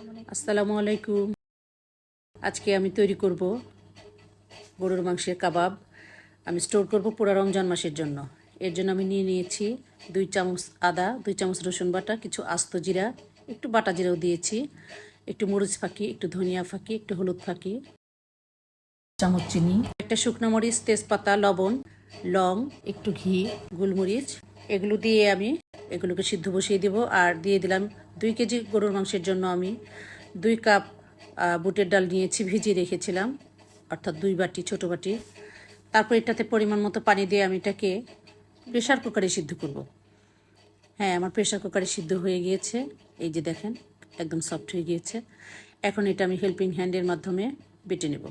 আসসালামু আলাইকুম। আজকে আমি তৈরি করব গরুর মাংসের কাবাব। আমি স্টোর করব পুরো রমজান মাসের জন্য। এর জন্য আমি নিয়ে নিয়েছি 2 চামচ আদা, 2 চামচ রসুন বাটা, কিছু আস্ত জিরা, একটু বাটা জিরাও দিয়েছি, একটু মরিচ ফাঁকি, একটু ধনিয়া ফাঁকি, একটু হলুদ ফাঁকি, চামচ চিনি, একটা শুকনো মরিচ, তেজপাতা, লবণ, লং, একটু ঘি, গোলমরিচ, এগুলো দিয়ে আমি এগুলোকে সিদ্ধ বসিয়ে দেব। আর দিয়ে দিলাম 2 কেজি গরুর মাংসের জন্য আমি 2 কাপ বুটের ডাল নিয়েছি, ভিজিয়ে রেখেছিলাম, অর্থাৎ 2 বাটি, ছোটো বাটি। তারপর এটাতে পরিমাণ মতো পানি দিয়ে আমি এটাকে প্রেশার কুকারে সিদ্ধ করব। হ্যাঁ, আমার প্রেশার কুকারে সিদ্ধ হয়ে গিয়েছে, এই যে দেখেন একদম সফট হয়ে গিয়েছে। এখন এটা আমি হেল্পিং হ্যান্ডের মাধ্যমে বেটে নেব।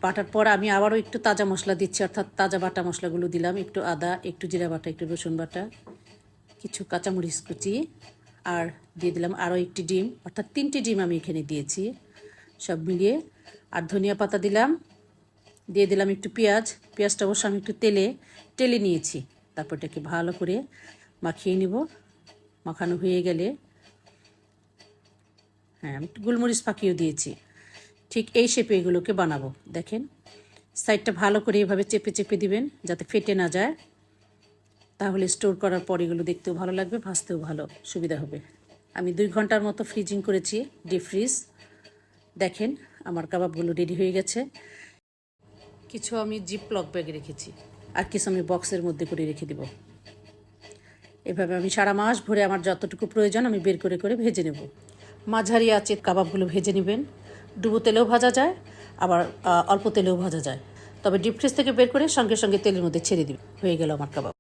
বাটার পর আমি আবারও একটু তাজা মশলা দিচ্ছি, অর্থাৎ তাজা বাটা মশলাগুলো দিলাম, একটু আদা, একটু জিরা বাটা, একটু রসুন বাটা, কিছু কাঁচামরিচ কুচি, আর দিয়ে দিলাম আরও একটি ডিম, অর্থাৎ 3টি ডিম আমি এখানে দিয়েছি সব মিলিয়ে। আর ধনিয়া পাতা দিলাম, দিয়ে দিলাম একটু পেঁয়াজটা অবশ্য আমি একটু টেলে নিয়েছি। তারপর এটাকে ভালো করে মাখিয়ে নিব। মাখানো হয়ে গেলে, হ্যাঁ, আমি একটু গোলমরিচ ফাঁকিও দিয়েছি। ঠিক এই শেপে এগুলোকে বানাবো। দেখেন, সাইডটা ভালো করে এভাবে চেপে চেপে দিবেন যাতে ফেটে না যায়, তাহলে স্টোর করার পর এগুলো দেখতেও ভালো লাগবে, ভাজতেও ভালো সুবিধা হবে। আমি 2 ঘন্টার মতো ফ্রিজিং করেছি, ডিপ ফ্রিজ। দেখেন আমার কাবাবগুলো রেডি হয়ে গেছে। কিছু আমি জিপলক ব্যাগে রেখেছি, আর কিছু আমি বক্সের মধ্যে করে রেখে দিব। এভাবে আমি সারা মাস ভরে আমার যতটুকু প্রয়োজন আমি বের করে করে ভেজে নেব। মাঝারি আঁচে কাবাবগুলো ভেজে নেবেন। ডুবো তেলেও ভাজা যায়, আবার অল্প তেলেও ভাজা যায়। তবে ডিপ ফ্রিজ থেকে বের করে সঙ্গে সঙ্গে তেলের মধ্যে ছেড়ে দিবেন। হয়ে গেল আমার কাবাব।